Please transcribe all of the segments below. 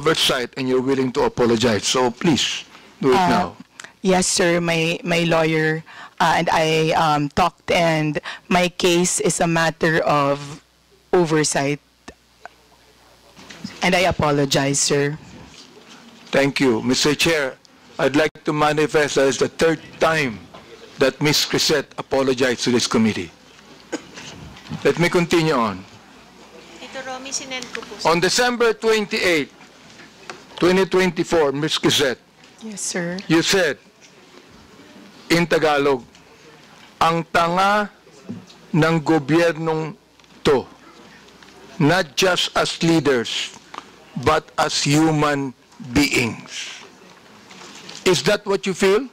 oversight and you're willing to apologize. So please, do it now. Yes, sir. My lawyer and I talked, and my case is a matter of oversight. And I apologize, sir. Thank you. Mr. Chair, I'd like to manifest that it's the third time that Ms. Crisette apologized to this committee. Let me continue on. Tito Romy, sinend ko po. On December 28, 2024, Ms. Crisette, Yes, sir. you said, in Tagalog, ang tanga ng gobyernong to, not just as leaders, but as human beings. Is that what you feel?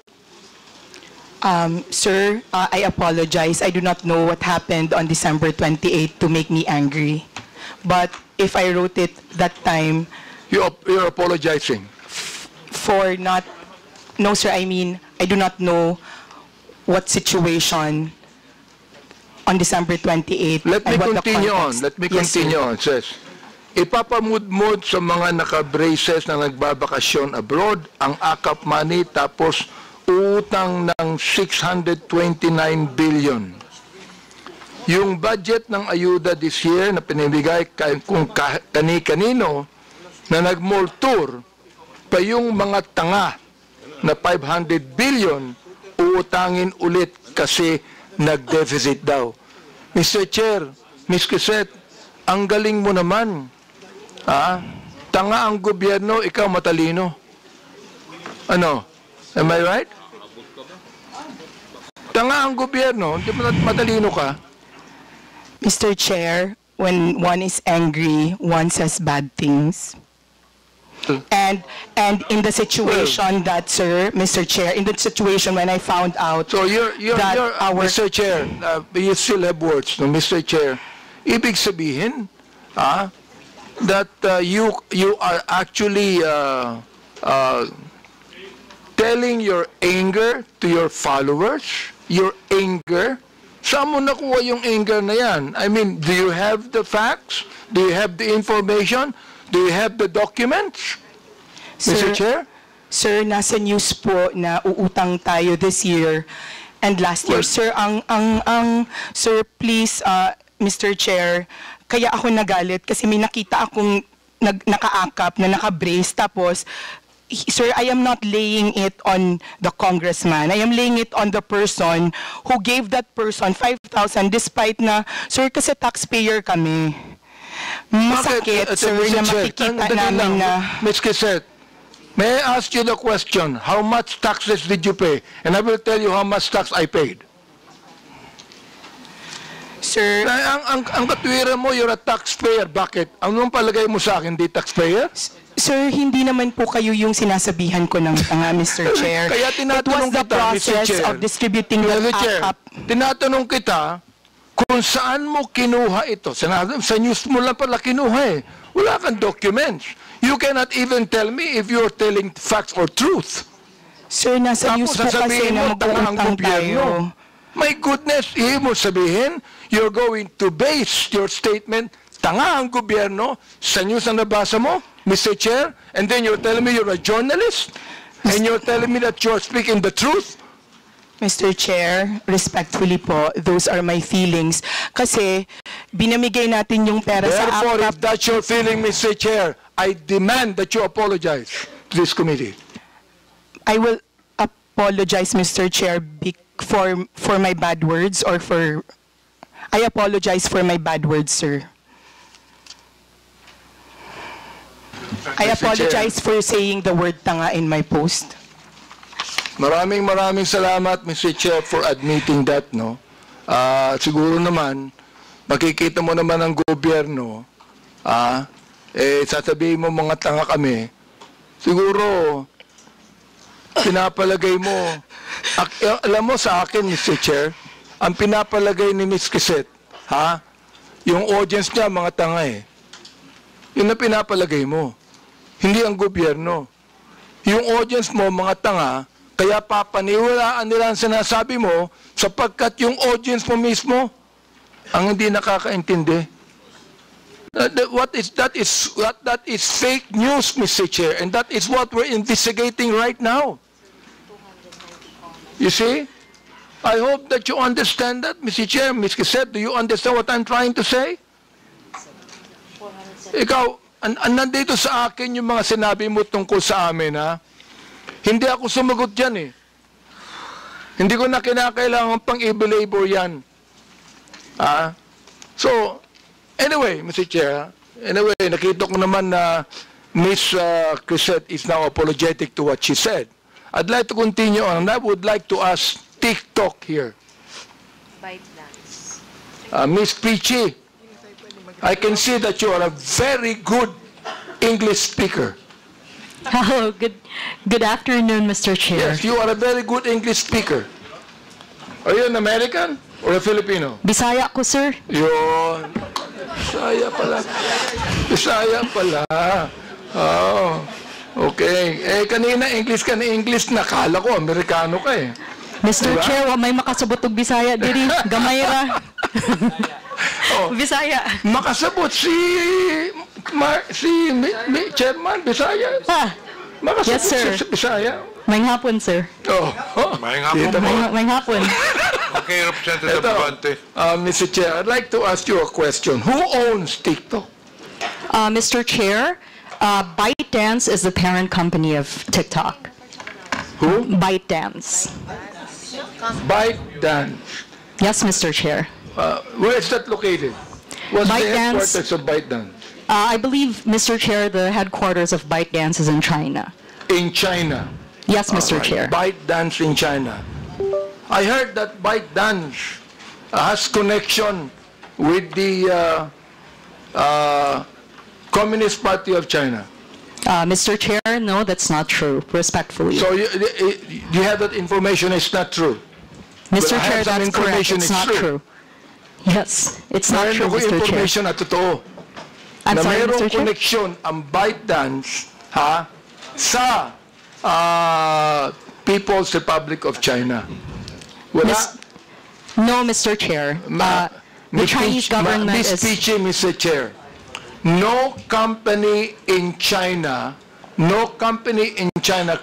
Sir, I apologize. I do not know what happened on December 28 to make me angry. But if I wrote it that time You're apologizing. for not... No, sir, I mean, I do not know what situation on December 28. Let me and what the continue on. context. Let me Yes, sir. continue on. It says, ipapamudmud sa mga naka-braces na nagbabakasyon abroad ang AKAP money tapos utang ng 629 billion. Yung budget ng ayuda this year na pinibigay kung kani-kanino na nag-mall tour pa yung mga tanga na 500 billion uutangin ulit kasi nag-deficit daw. Mr. Chair, Ms. Crisette, ang galing mo naman. Tanga ang gobyerno, ikaw matalino. Ano? Am I right? Tanga ang gobyerno, hindi mo matalino ka. Mr. Chair, when one is angry, one says bad things. And in the situation that, sir, Mr. Chair, in the situation when I found out So you're Mr. Chair, you still have words, no, Mr. Chair. Ibig sabihin, that you are actually telling your anger to your followers, your anger. Saan mo nakuha yung anger na yan? I mean, do you have the facts? Do you have the information? Do you have the documents? Mr. Chair? Sir, nasa news po na uutang tayo this year and last year. Sir, sir, please, Mr. Chair, kaya ako nagalit kasi may nakita akong nakaakap na naka-brace tapos, sir, I am not laying it on the congressman. I am laying it on the person who gave that person 5,000 despite na, sir, kasi taxpayer kami. Masakit, sir, na makikita namin na... Ms. Crisette, may I ask you the question, how much taxes did you pay? And I will tell you how much tax I paid. Sir, Ang katwiran mo, you're a taxpayer. Bakit? Anong palagay mo sa akin, di taxpayer? sir, hindi naman po kayo yung sinasabihan ko ng tanga, Mr. Chair. Kaya tinatanong It was the kita, Mr. process Chair. of distributing the Mr. Chair, AKAP. tinatanong kita kung saan mo kinuha ito. Sa news mo lang pala kinuha eh. Wala kang documents. You cannot even tell me if you're telling facts or truth. Sir, nasa news po kasi sasabihin na mo, tanga ang mag-uutang gobyerno. tayo. My goodness, ibig mo sabihin, you're going to base your statement, tanga ang gobyerno, sa news na nabasa mo, Mr. Chair, and then you're telling me you're a journalist, and you're telling me that you're speaking the truth? Mr. Chair, respectfully po, those are my feelings. Kasi binamigay natin yung pera sa Therefore, AKAP. if that's your feeling, Mr. Chair, I demand that you apologize to this committee. I will apologize, Mr. Chair, for my bad words or for... I apologize for my bad words, sir. I Mr. apologize for saying the word tanga in my post. Maraming salamat, Mr. Chair, for admitting that, no? Siguro naman, makikita mo naman ang gobyerno, sasabihin mo mga tanga kami, siguro, pinapalagay mo, alam mo sa akin, Mr. Chair, ang pinapalagay ni Ms. Crisette, yung audience niya, mga tanga eh. Yun ang pinapalagay mo. Hindi ang gobyerno. Yung audience mo, mga tanga, kaya papaniwalaan nila ang sinasabi mo sapagkat yung audience mo mismo ang hindi nakakaintindi. That is fake news, Mr. Chair, and that is what we're investigating right now. You see? I hope that you understand that, Mr. Chair. Ms. Quezet, do you understand what I'm trying to say? Ikaw, nandito sa akin yung mga sinabi mo tungkol sa amin, ha? Hindi ako sumagot dyan, eh. Hindi ko na kinakailangan pang i-belabor yan. So, anyway, Mr. Chair, anyway, nakita ko naman na Ms. Quezet is now apologetic to what she said. I'd like to continue on, and I would like to ask TikTok here. Ms. Peachy, I can see that you are a very good English speaker. Hello, good afternoon, Mr. Chair. Yes, you are a very good English speaker. Are you an American or a Filipino? Bisaya ko, sir. Yun. Bisaya pala. Bisaya pala. Oh, okay. Eh, kanina English ka na English, nakala ko, Amerikano ka eh. Mr. Diba? Chair, wa may makasabot og Bisaya diri. Gamay ra. Bisaya. Makasabot si Chairman Bisaya. Makasabot Yes, sir. si Bisaya. May hapon, sir. Oh, Maayong hapon kita mo. May hapon. Okay, Representative Ito, Abante. Mr. Chair, I'd like to ask you a question. Who owns TikTok? Mr. Chair, ByteDance is the parent company of TikTok. Who? ByteDance. ByteDance. Yes, Mr. Chair. Where is that located? What's the ByteDance. headquarters of ByteDance? I believe, Mr. Chair, the headquarters of ByteDance is in China. In China. Yes, Mr. Alright, Chair. ByteDance in China. I heard that ByteDance has connection with the Communist Party of China. Mr. Chair, no, that's not true, respectfully. So you have that information, it's not true. Mr. Well, I Chair, have some that's correct. information, It's it's not true. true. Yes, it's not true, Mayroon ko Mr. Chair. information na totoo. I'm Na sorry, mayroong Mr. Chair. connection ang ByteDance sa People's Republic of China. Wala. No, Mr. Chair. The Chinese government Ms. is... Peachy, Mr. Chair, no company in China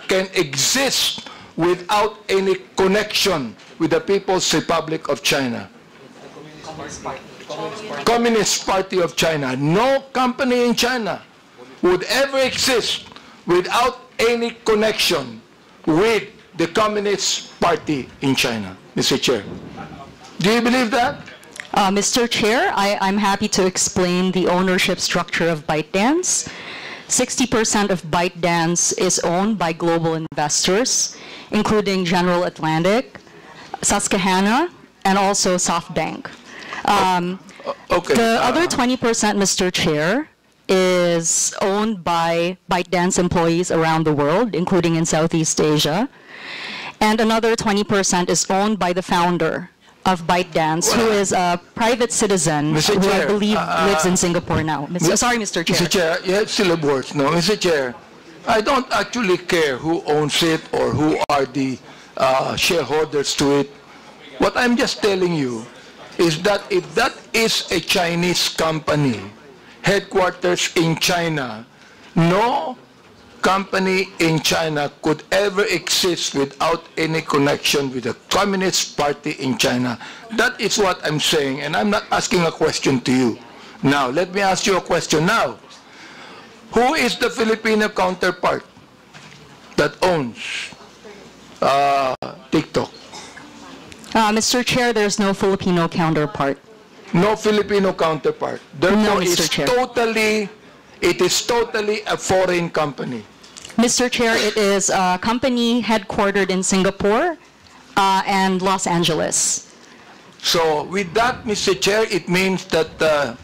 can exist without any connection with the People's Republic of China. Communist Party of China. No company in China would ever exist without any connection with the Communist Party in China, Mr. Chair. Do you believe that? Mr. Chair, I'm happy to explain the ownership structure of ByteDance. 60% of ByteDance is owned by global investors, including General Atlantic, Susquehanna, and also SoftBank. Okay. The other 20%, Mr. Chair, is owned by ByteDance employees around the world, including in Southeast Asia. And another 20% is owned by the founder of ByteDance, who is a private citizen Mr. who I Chair, believe lives in Singapore now. Sorry, Mr. Chair. Mr. Chair, you have syllables, no? Mr. Chair, I don't actually care who owns it or who are the shareholders to it. What I'm just telling you is that if that is a Chinese company, headquarters in China, no company in China could ever exist without any connection with the Communist Party in China. That is what I'm saying, and I'm not asking a question to you. Now, let me ask you a question now. Who is the Filipino counterpart that owns TikTok? Mr. Chair, there's no Filipino counterpart. No Filipino counterpart. Therefore, No, Mr. Chair. it is totally a foreign company. Mr. Chair, it is a company headquartered in Singapore and Los Angeles. So with that, Mr. Chair, it means that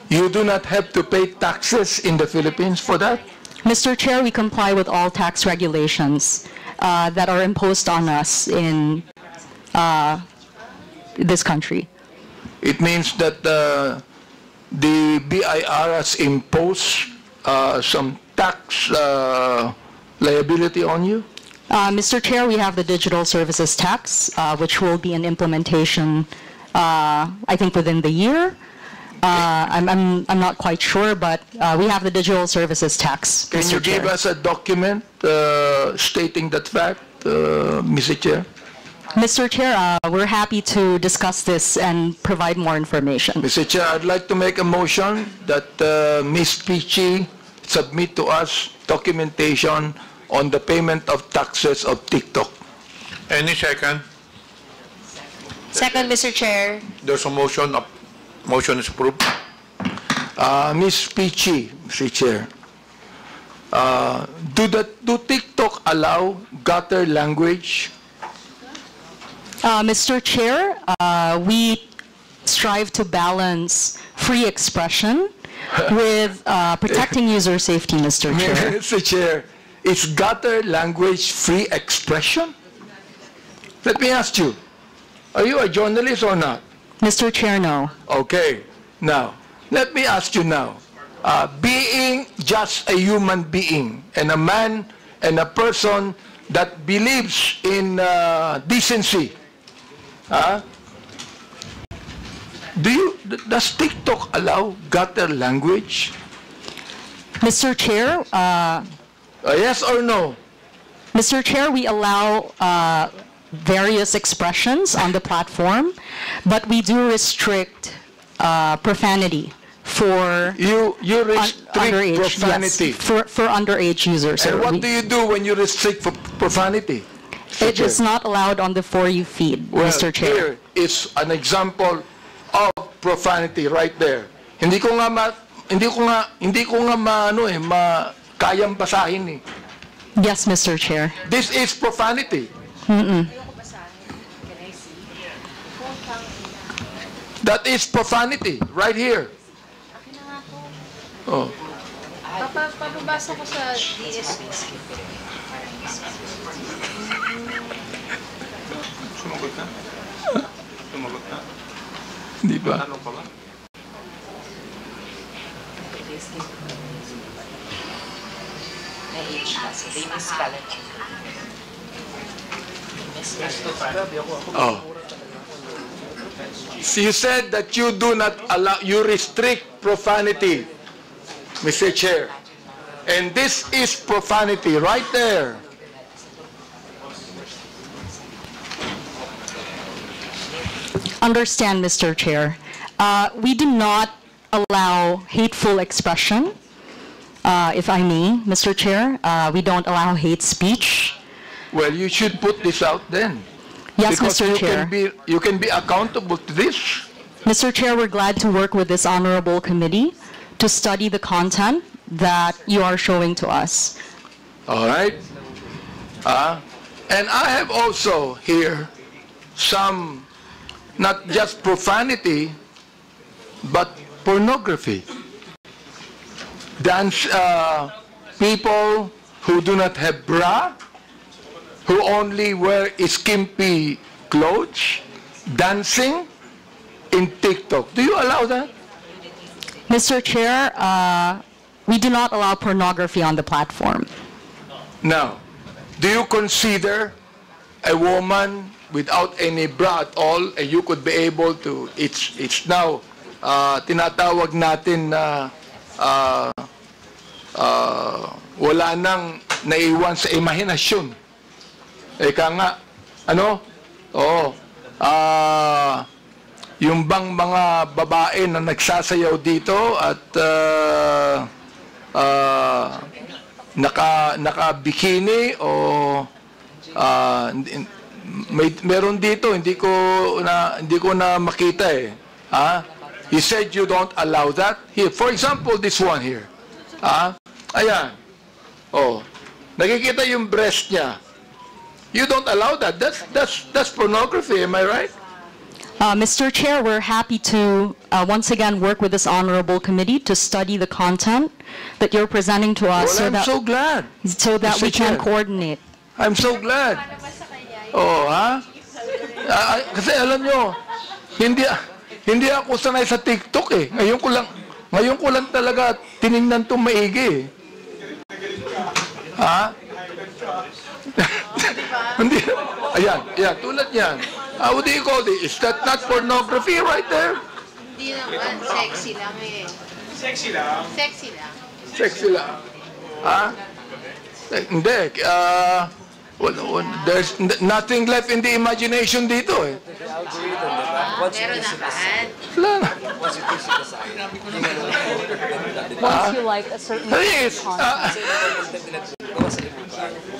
you do not have to pay taxes in the Philippines for that? Mr. Chair, we comply with all tax regulations that are imposed on us in this country. It means that the BIR has imposed some tax liability on you? Mr. Chair, we have the digital services tax, which will be in implementation, I think, within the year. I'm not quite sure, but we have the digital services tax, Can Mr. you Chair. give us a document stating that fact, Mr. Chair? Mr. Chair, we're happy to discuss this and provide more information. Mr. Chair, I'd like to make a motion that Ms. Peachy submit to us documentation on the payment of taxes of TikTok. Any second? Second, Mr. Chair. There's a motion. Motion is approved. Ms. Peachy, Mr. Chair, do TikTok allow gutter language? Mr. Chair, we strive to balance free expression with protecting user safety, Mr. Chair. Mr. Chair, is gutter language free expression? Let me ask you, are you a journalist or not? Mr. Chair, no. Okay, now, let me ask you now, being just a human being and a man and a person that believes in decency, does TikTok allow gutter language? Mr. Chair, Yes or no? Mr. Chair, we allow various expressions on the platform, but we do restrict profanity for You restrict underage, profanity. yes, for underage users. And sir. what do you do when you restrict profanity? It is not allowed on the For You feed, Well, Mr. Chair. here is an example of profanity right there. Hindi ko nga kayang basahin eh. Yes, Mr. Chair. This is profanity. That is profanity right here. Oh. Papabasa ko sa DSP. Sumagot na? Sumagot na? Di ba? Ano pa ba? Oh. So you said that you do not allow, you restrict profanity, Mr. Chair. And this is profanity right there. Understand, Mr. Chair. We do not allow hateful expression, if I may, Mr. Chair. We don't allow hate speech. Well, you should put this out then. Yes, Because Mr. Chair. you can be accountable to this. Mr. Chair, we're glad to work with this honorable committee to study the content that you are showing to us. All right? And I have also here some, not just profanity, but pornography. Dance, people who do not have bra, who only wear skimpy clothes, dancing in TikTok. Do you allow that? Mr. Chair, we do not allow pornography on the platform. Now, do you consider a woman without any bra at all, and you could be able to, it's now, tinatawag natin na wala nang naiwan sa imahinasyon. Eka nga, ano? Oo. Yung bang mga babae na nagsasayaw dito at naka-bikini o meron dito, hindi ko na makita eh. You said you don't allow that. Here, for example, this one here. Ayan. Oh. Nakikita yung breast niya. You don't allow that. That's pornography, am I right? Mr. Chair, we're happy to once again work with this honorable committee to study the content that you're presenting to us Well, I'm so glad. so that we Mr. can Chair. coordinate. I'm so glad. Oh, ha? Kasi alam nyo, hindi ako sanay sa TikTok eh. Ngayon ko lang talaga tiningnan itong maigi eh. Ha? Hindi. Ayan, tulad yan. What do you call it? Is that not pornography right there? Hindi na naman, sexy lang eh. Sexy lang? Sexy lang. Sexy lang. Ha? Hindi. There's nothing left in the imagination dito eh. Meron naman. Wala na. Once you like a certain Yes.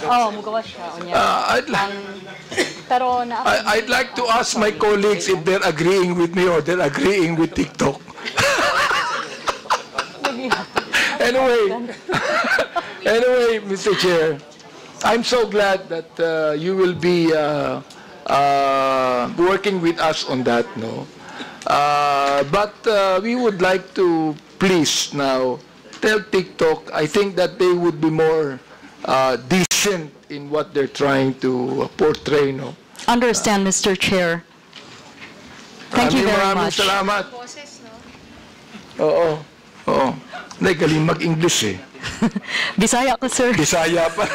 oh, magawa siya. Unya. Pero na I'd like to ask my colleagues if they're agreeing with me or they're agreeing with TikTok. Anyway, Mr. Chair, I'm so glad that you will be working with us on that, no? But we would like to please now tell TikTok, I think that they would be more decent in what they're trying to portray, no? understand, Mr. Chair. Thank you very Maraming much. salamat. Boses, no? Oo. Oo. Hindi, galing mag-English eh. Bisaya ko, sir. Bisaya pa.